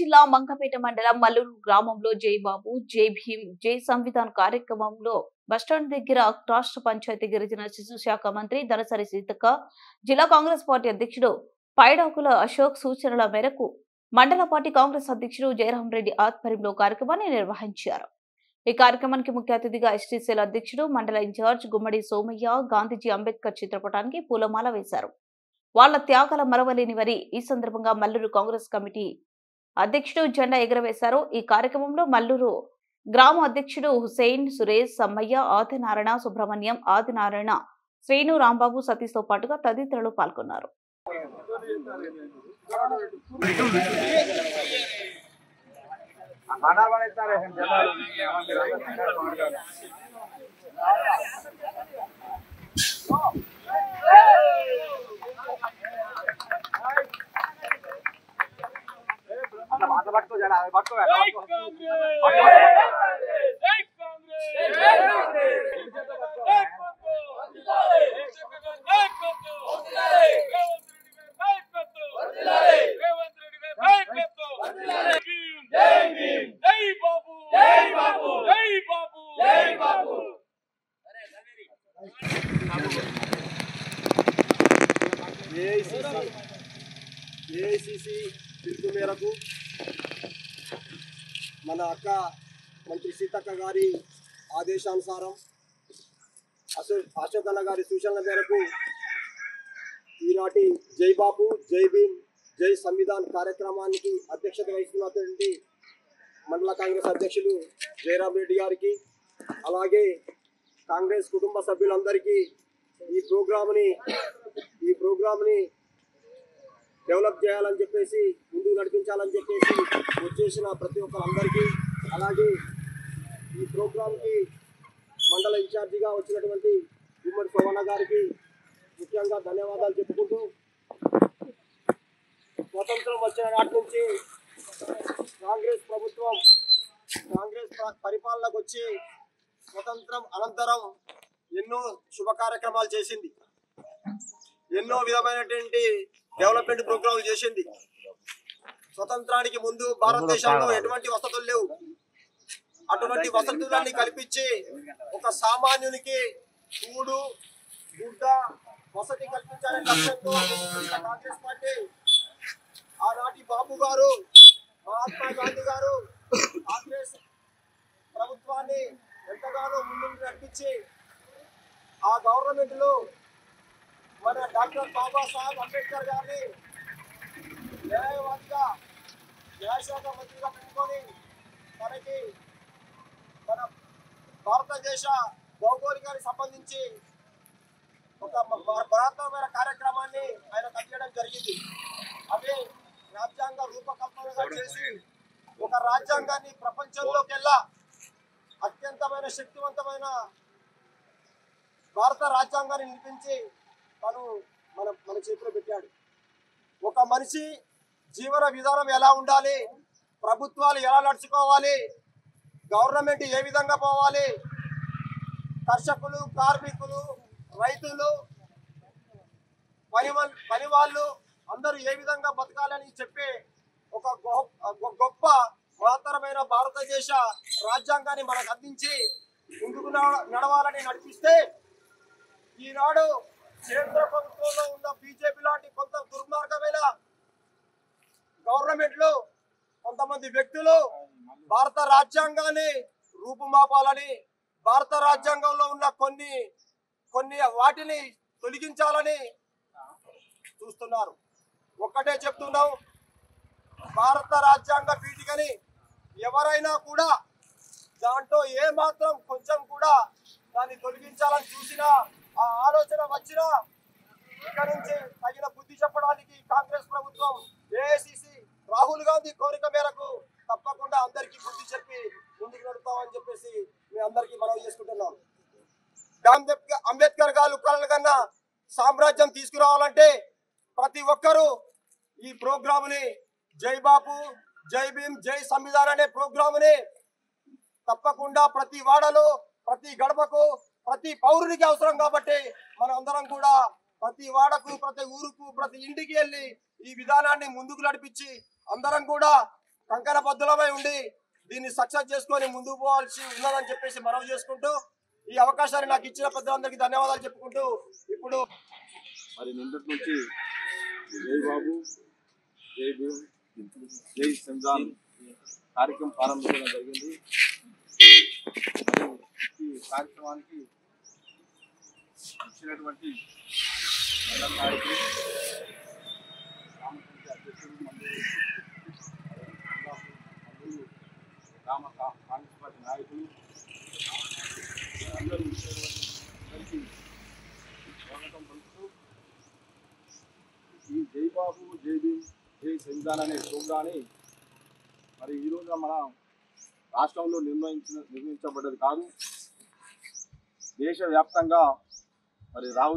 జిల్లా మంగపేట మండలం మల్లూరు గ్రామంలో జై బాబు జై భీమ్ జై సంవిధాన్ కార్యక్రమంలో బస్టాండ్ దగ్గర రాష్ట్ర పంచాయతీ గిరిజన శిశు శాఖ మంత్రి దనసరి సీతక్క, జిల్లా కాంగ్రెస్ పార్టీ అధ్యక్షుడు పైడాకుల అశోక్ సూచనల మేరకు మండల పార్టీ కాంగ్రెస్ అధ్యక్షుడు జయరాం రెడ్డి ఆధ్వర్యంలో కార్యక్రమాన్ని నిర్వహించారు. ఈ కార్యక్రమానికి ముఖ్య అతిథిగా ఎస్టీసీఎల్ అధ్యక్షుడు మండల ఇన్ఛార్జ్ గుమ్మడి సోమయ్య గాంధీజీ అంబేద్కర్ చిత్రపటానికి పూలమాల వేశారు. వాళ్ల త్యాగాల మరవలేనివని ఈ సందర్భంగా మల్లూరు కాంగ్రెస్ కమిటీ అధ్యక్షుడు జెండా ఎగురవేశారు. ఈ కార్యక్రమంలో మల్లూరు గ్రామ అధ్యక్షుడు హుసేన్, సురేష్, సమ్మయ్య, ఆదినారాయణ, సుబ్రహ్మణ్యం, ఆదినారాయణ, శ్రీను, రాంబాబు, సతీష్ తో పాటుగా తదితరులు పాల్గొన్నారు. ఏఐసిసి పిలుపు మేరకు మన అక్క మంత్రి సీతక్క గారి ఆదేశానుసారం అశోక్ అన్న గారి సూచనల మేరకు ఈనాటి జై బాపు జై భీమ్ జై సంవిధాన్ కార్యక్రమానికి అధ్యక్షత వహిస్తున్నటువంటి మండల కాంగ్రెస్ అధ్యక్షులు జయరాం రెడ్డి గారికి, అలాగే కాంగ్రెస్ కుటుంబ సభ్యులందరికీ ఈ ప్రోగ్రామ్ని డెవలప్ చేయాలని చెప్పేసి, ముందుకు నడిపించాలని చెప్పేసి వచ్చేసిన ప్రతి ఒక్కరందరికీ, అలాగే ఈ ప్రోగ్రాంకి మండల ఇన్ఛార్జిగా వచ్చినటువంటి గుమ్మడి సోమన్న గారికి ముఖ్యంగా ధన్యవాదాలు చెప్పుకుంటూ, స్వతంత్రం వచ్చిన నాటి నుంచి కాంగ్రెస్ పరిపాలనకు వచ్చి స్వతంత్రం అనంతరం ఎన్నో శుభ కార్యక్రమాలు చేసింది, ఎన్నో విధమైనటువంటి డెవలప్మెంట్ ప్రోగ్రాంలు చేసింది. స్వతంత్రానికి ముందు భారతదేశంలో ఎటువంటి వసతులు లేవు. అటువంటి వసతులన్నీ కల్పించి ఒక సామాన్యునికి కూడు గుడ్డ వసతి కల్పించాలని లక్ష్యంతో కాంగ్రెస్ పార్టీ ఆనాటి బాబు గారు, మహాత్మా గాంధీ గారు కాంగ్రెస్ ప్రభుత్వాన్ని ఎంతగానో ముందుకు నడిపించి ఆ గవర్నమెంట్ లో మన డాక్టర్ బాబాసాహెబ్ అంబేద్కర్ గారిని న్యాయవాదిగా, న్యాయశాఖ మంత్రిగా పెట్టుకొని మనకి మన భారతదేశ భౌగోళికానికి సంబంధించి ఒక బృహత్తరమైన కార్యక్రమాన్ని ఆయన కట్టడం జరిగింది. అదే రాజ్యాంగ రూపకల్పనగా చేసి ఒక రాజ్యాంగాన్ని ప్రపంచంలోకెల్లా అత్యంతమైన శక్తివంతమైన భారత రాజ్యాంగాన్ని నిర్మించి తను మన చేతిలో పెట్టాడు. ఒక మనిషి జీవన విధానం ఎలా ఉండాలి, ప్రభుత్వాలు ఎలా నడుచుకోవాలి, గవర్నమెంట్ ఏ విధంగా పోవాలి, కర్షకులు, కార్మికులు, రైతులు, పని వాళ్ళు అందరూ ఏ విధంగా బతకాలని చెప్పే ఒక గొప్ప మహత్తరమైన భారతదేశ రాజ్యాంగాన్ని మనకు అందించి ముందుకు నడవాలని నడిపిస్తే, ఈనాడు కేంద్ర ప్రభుత్వంలో ఉన్న బీజేపీ లాంటి కొంత దుర్మార్గమైన గవర్నమెంట్ లో కొంతమంది వ్యక్తులు భారత రాజ్యాంగాన్ని రూపుమాపాలని, భారత రాజ్యాంగంలో ఉన్న కొన్ని వాటిని తొలగించాలని చూస్తున్నారు. ఒక్కటే చెప్తున్నాం, భారత రాజ్యాంగ పీఠికని ఎవరైనా కూడా దాంట్లో ఏ మాత్రం కొంచెం కూడా దాన్ని తొలగించాలని చూసినా, ఆ ఆలోచన వచ్చినా ఇక్కడ నుంచి తగిన బుద్ధి చెప్పడానికి కాంగ్రెస్ ప్రభుత్వం, ఏఐసిసి రాహుల్ గాంధీ కోరిక మేరకు తప్పకుండా అందరికీ బుద్ధి చెప్పి ముందుకు నడుపుతామని చెప్పేసి మేము అందరికీ మనవి చేసుకుంటున్నాం. అంబేద్కర్ గారు కలలు కన్నా సామ్రాజ్యం తీసుకురావాలంటే ప్రతి ఒక్కరూ ఈ ప్రోగ్రాముని జై బాపు జై భీమ్ జై సంవిధాన్ అనే ప్రోగ్రాముని తప్పకుండా ప్రతి వాడలో, ప్రతి గడపకు, ప్రతి పౌరునికి అవసరం. కాబట్టి మనం అందరం కూడా ప్రతి వాడకు, ప్రతి ఊరుకు, ప్రతి ఇంటికి వెళ్ళి ఈ విధానాన్ని ముందుకు నడిపించి అందరం కూడా కంకణ బద్దులమై ఉండి దీన్ని సక్సెస్ చేసుకొని ముందుకు పోవాల్సి ఉన్నదని చెప్పేసి మనవి చేసుకుంటూ ఈ అవకాశాన్ని నాకు ఇచ్చిన పెద్దలందరికీ ధన్యవాదాలు చెప్పుకుంటూ ఇప్పుడు మరి నిన్నటి నుంచి జై బాబు జై భీమ్ జై సంవిధాన్ కార్యక్రమం ప్రారంభించడం జరిగింది. ఈ కార్యక్రమానికి ఇచ్చినటువంటి నాయకులు రామచంద్ర అధ్యక్షులు గ్రామ కాంగ్రెస్ పార్టీ నాయకులు అందరూ అందరికీ స్వాగతం పలుకుతూ ఈ జై బాబు జై భీమ్ జై సంవిధాన్ అనే ప్రోగ్రాన్ని మరి ఈ రోజున మన రాష్ట్రంలో నిర్వహించబడ్డది కాదు, దేశవ్యాప్తంగా మరి రాహుల్